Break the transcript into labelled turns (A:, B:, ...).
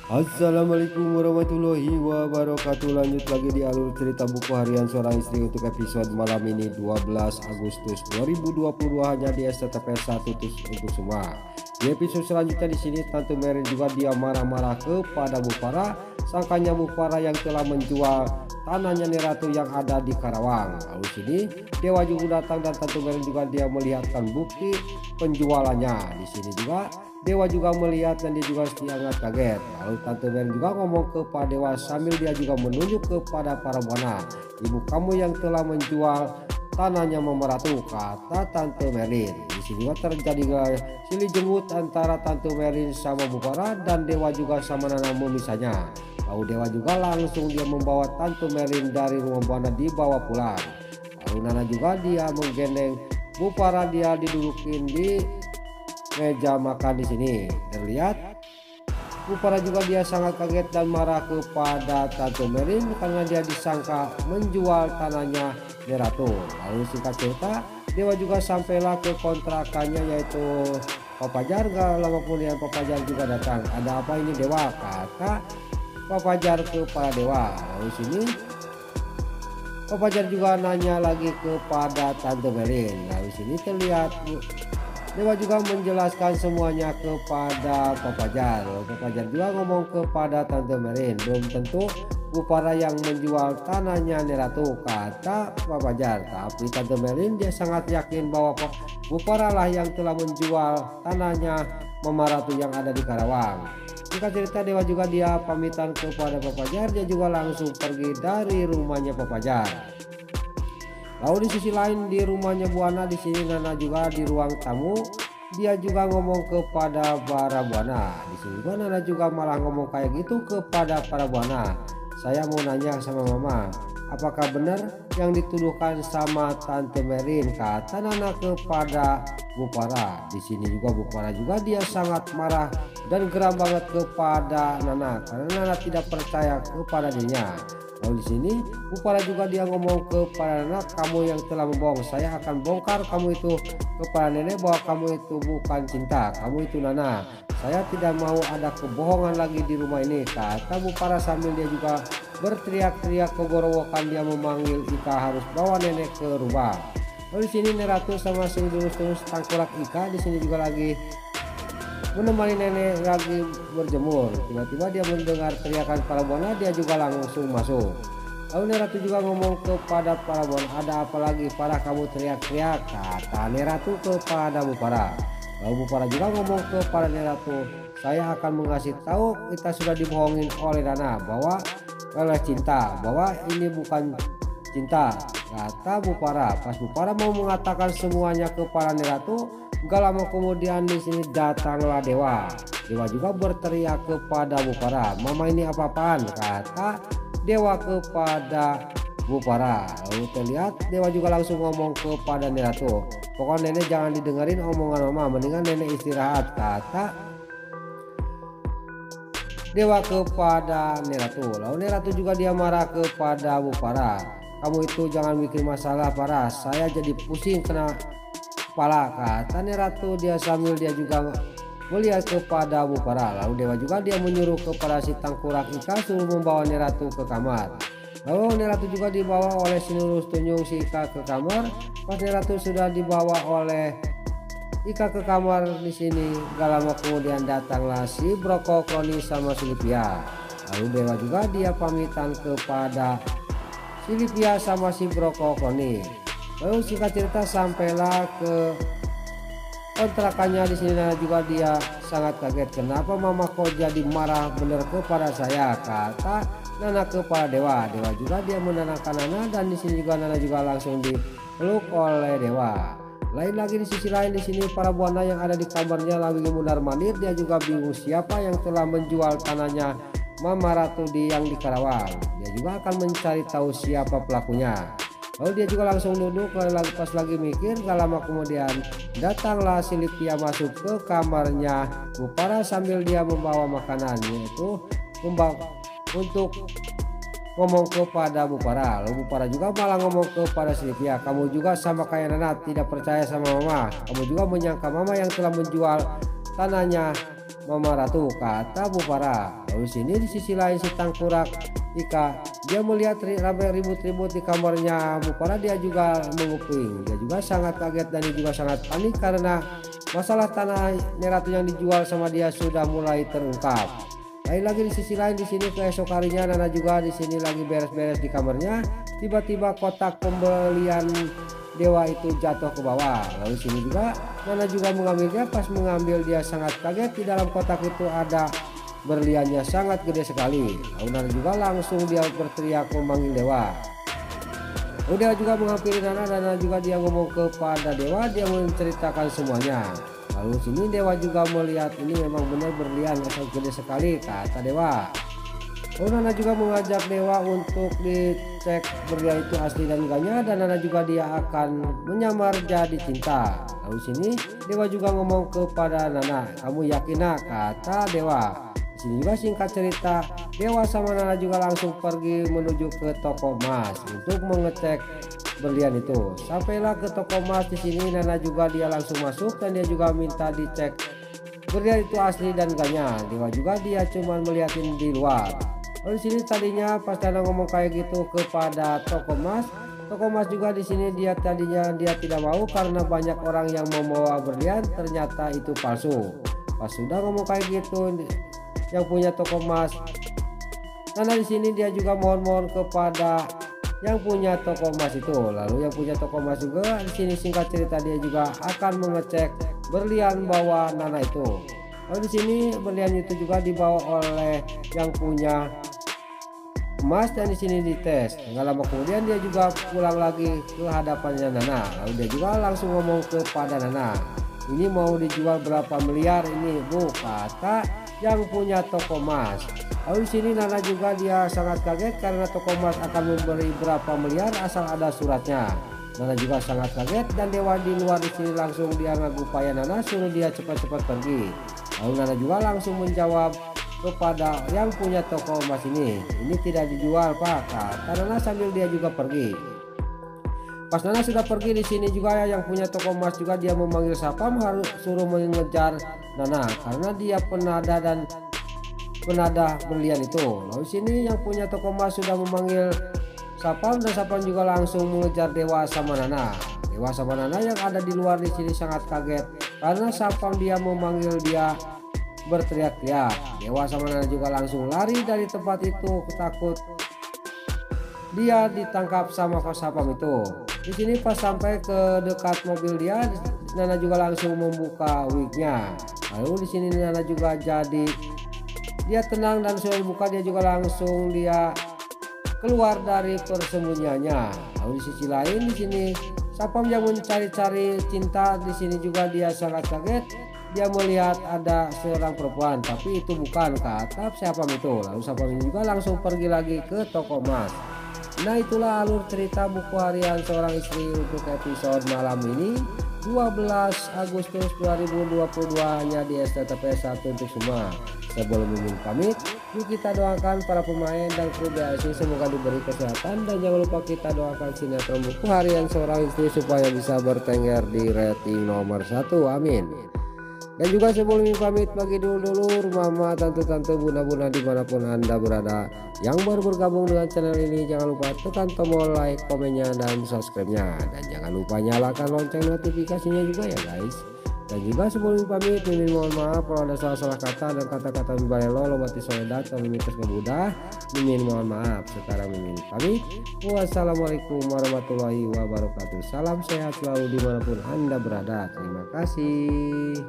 A: Assalamualaikum warahmatullahi wabarakatuh. Lanjut lagi di alur cerita buku harian seorang istri untuk episode malam ini 12 Agustus 2022 hanya di STP1 untuk semua. Di episode selanjutnya di sini Tante Merin juga dia marah-marah kepada Bu Farah, sangkanya Bu Farah yang telah menjual tanahnya Neratu yang ada di Karawang. Lalu sini Dewa juga datang dan Tante Merin juga dia melihatkan bukti penjualannya. Di sini juga Dewa juga melihat dan dia juga sangat kaget. Lalu Tante Merin juga ngomong kepada Dewa sambil dia juga menunjuk kepada para buana. Ibu kamu yang telah menjual tanahnya Mama Ratu, kata Tante Merin. Di sini juga terjadi silih jenggut antara Tante Merin sama Bu Farah dan Dewa juga sama Nana misalnya. Lalu Dewa juga langsung dia membawa Tante Merin dari rumah buana dibawa pulang. Lalu Nana juga dia menggendeng Bu Farah, dia didudukin di meja makan di sini. Terlihat Bu Farah juga dia sangat kaget dan marah kepada Tante Merin karena dia disangka menjual tanahnya Neratu. Lalu singkat cerita Dewa juga sampailah ke kontrakannya yaitu Papa Jar. Gak lama kemudian Papa Jar juga datang. Ada apa ini Dewa, kata Papa Jar kepada Dewa. Lalu sini Papa Jar juga nanya lagi kepada Tante Merin. Lalu sini terlihat Dewa juga menjelaskan semuanya kepada Papa Jar. Papa Jar juga ngomong kepada Tante Merin, belum tentu Bu Farah yang menjual tanahnya Neratu, kata Papa Jar. Tapi Tante Merin dia sangat yakin bahwa Bu Farah lah yang telah menjual tanahnya Mama Ratu yang ada di Karawang. Jika cerita Dewa juga dia pamitan kepada Papa Jar, dia juga langsung pergi dari rumahnya Papa Jar. Lalu di sisi lain di rumahnya Buana, di sini Nana juga di ruang tamu, dia juga ngomong kepada para Buana. Di sini juga Nana juga malah ngomong kayak gitu kepada para Buana. Saya mau nanya sama Mama, apakah benar yang dituduhkan sama Tante Merin, kata Nana kepada Bu Farah. Di sini juga Bu Farah juga dia sangat marah dan geram banget kepada Nana karena Nana tidak percaya kepada dirinya. Lalu di sini Bu Farah juga dia ngomong kepada Nana, kamu yang telah membohong, saya akan bongkar kamu itu kepada nenek bahwa kamu itu bukan cinta, kamu itu Nana. Saya tidak mau ada kebohongan lagi di rumah ini, kata Bu Farah sambil dia juga berteriak-teriak kegorowokan. Dia memanggil Ika harus bawa nenek ke rumah. Lalu di sini Neratu sama si tulus tangkulak Ika di sini juga lagi menemani nenek lagi berjemur. Tiba-tiba dia mendengar teriakan para buana, dia juga langsung masuk. Lalu Neratu juga ngomong kepada para buana, ada apa lagi Farah kamu teriak-teriak, kata Neratu kepada Bu Farah. Lalu Bu Farah juga ngomong kepada Neratu, saya akan mengasih tahu kita sudah dibohongin oleh Nana bahwa oleh cinta, bahwa ini bukan cinta, kata Bu Farah. Pas Bu Farah mau mengatakan semuanya kepada Neratu, gak lama kemudian di sini datanglah Dewa. Dewa juga berteriak kepada Bu Farah, Mama ini apa-apaan, kata Dewa kepada Bu Farah. Lalu terlihat Dewa juga langsung ngomong kepada Neratu, pokoknya nenek jangan didengerin omongan Mama, mendingan nenek istirahat, kata Dewa kepada Neratu. Lalu Neratu juga dia marah kepada Bu Farah, kamu itu jangan bikin masalah Farah, saya jadi pusing kena kepala, kata Neratu dia sambil dia juga melihat kepada Bu Farah. Lalu Dewa juga dia menyuruh kepada si tangkurak Ika suruh membawa Neratu ke kamar. Lalu Neratu juga dibawa oleh si Nurus Tunjung si Ika ke kamar. Pas Neratu sudah dibawa oleh Ika ke kamar, di sini gak lama kemudian datanglah si Broko Kroni sama Silvia. Lalu Dewa juga dia pamitan kepada Silvia sama si Broko Kroni. Lalu singkat cerita sampailah ke kontrakannya. Di sini Nana juga dia sangat kaget, kenapa Mama kok jadi marah bener kepada saya, kata Nana kepada Dewa. Dewa juga dia menenangkan Nana dan di sini juga Nana juga langsung dipeluk oleh Dewa. Lain lagi di sisi lain di sini para buana yang ada di kamarnya lagi mundar-mandir, dia juga bingung siapa yang telah menjual tanahnya Mama Ratu yang di Karawang. Dia juga akan mencari tahu siapa pelakunya. Lalu dia juga langsung duduk, pas lagi mikir gak lama kemudian datanglah Silvia masuk ke kamarnya Bu Farah sambil dia membawa makanan, yaitu untuk ngomong kepada Bu Farah. Lalu Bu Farah juga malah ngomong kepada Silvia, kamu juga sama kayak Nana tidak percaya sama Mama, kamu juga menyangka Mama yang telah menjual tanahnya Mama Ratu, kata Bu Farah. Lalu sini di sisi lain si Tangkurak Ika, dia melihat ramai ribut-ribut di kamarnya Bu Farah, dia juga menguping. Dia juga sangat kaget dan dia juga sangat panik karena masalah tanah Ratu yang dijual sama dia sudah mulai terungkap. Lain lagi di sisi lain di sini keesok harinya Nana juga di sini lagi beres-beres di kamarnya. Tiba-tiba kotak pembelian dewa itu jatuh ke bawah. Lalu sini juga Nana juga mengambilnya. Pas mengambil dia sangat kaget, di dalam kotak itu ada berliannya sangat gede sekali. Lalu Nana juga langsung dia berteriak memanggil dewa. Lalu dia juga menghampiri Nana dan Nana juga dia ngomong kepada dewa, dia menceritakan semuanya. Lalu sini dewa juga melihat ini memang benar berlian atau gede sekali, kata dewa. Lalu Nana juga mengajak dewa untuk dicek berlian itu asli dan enggaknya, dan Nana juga dia akan menyamar jadi cinta. Lalu sini dewa juga ngomong kepada Nana, kamu yakin nak, kata dewa. Di sini juga singkat cerita, dewa sama Nana juga langsung pergi menuju ke toko emas untuk mengecek berlian itu. Sampailah ke toko emas, di sini Nana juga dia langsung masuk dan dia juga minta dicek berlian itu asli dan enggaknya. Dewa juga dia cuman melihatin di luar. Lalu sini tadinya pas Nana ngomong kayak gitu kepada toko emas juga di sini dia tadinya dia tidak mau karena banyak orang yang membawa berlian, ternyata itu palsu. Pas sudah ngomong kayak gitu yang punya toko emas, Nana di sini dia juga mohon-mohon kepada yang punya toko emas itu. Lalu yang punya toko emas juga di sini singkat cerita dia juga akan mengecek berlian bawah Nana itu. Lalu di sini berlian itu juga dibawa oleh yang punya emas dan di sini dites. Nggak lama kemudian dia juga pulang lagi ke hadapannya Nana. Lalu dia juga langsung ngomong kepada Nana, ini mau dijual berapa miliar ini Bu, kata yang punya toko emas. Lalu di sini Nana juga dia sangat kaget karena toko emas akan memberi berapa miliar asal ada suratnya. Nana juga sangat kaget dan dewa di luar di sini langsung dia ngagupaya Nana, suruh dia cepat-cepat pergi. Lalu Nana juga langsung menjawab kepada yang punya toko emas ini tidak dijual Pak, kata Nana sambil dia juga pergi. Pas Nana sudah pergi di sini juga yang punya toko emas juga dia memanggil Sapam, harus suruh mengejar Nana karena dia penadah berlian itu. Lalu sini yang punya toko emas sudah memanggil Sapam dan Sapam juga langsung mengejar dewa sama Nana. Dewa sama Nana yang ada di luar di sini sangat kaget karena Sapam dia memanggil dia berteriak-teriak. Dewa sama Nana juga langsung lari dari tempat itu, takut dia ditangkap sama Sapam itu. Di sini pas sampai ke dekat mobil dia, Nana juga langsung membuka wignya. Lalu di sini Nana juga jadi dia tenang dan sudah dibuka, dia juga langsung dia keluar dari persembunyiannya. Lalu di sisi lain di sini Sapam yang mencari-cari cinta, di sini juga dia sangat kaget. Dia melihat ada seorang perempuan, tapi itu bukan, kata Sapam itu. Lalu Sapam ini juga langsung pergi lagi ke toko emas. Nah itulah alur cerita buku harian seorang istri untuk episode malam ini 12 Agustus 2022 hanya di STTP 1 untuk semua. Sebelum Mimin pamit, yuk kita doakan para pemain dan kru BASI semoga diberi kesehatan, dan jangan lupa kita doakan sinetron buku harian seorang istri supaya bisa bertengger di rating nomor 1, amin. Dan juga sebelum Mimin pamit, bagi dulur-dulur, mama, tante-tante, bunda-bunda dimanapun anda berada yang baru bergabung dengan channel ini, jangan lupa tekan tombol like, komennya, dan subscribe-nya, dan jangan lupa nyalakan lonceng notifikasinya juga ya guys. Dan juga sebelum pamit, Mimin mohon maaf kalau ada salah-salah kata dan kata-kata bibalelo, lobati soledad, atau Mimin kebudah. Mimin mohon maaf. Sekarang Mimin pamit. Wassalamualaikum warahmatullahi wabarakatuh. Salam sehat selalu dimanapun anda berada. Terima kasih.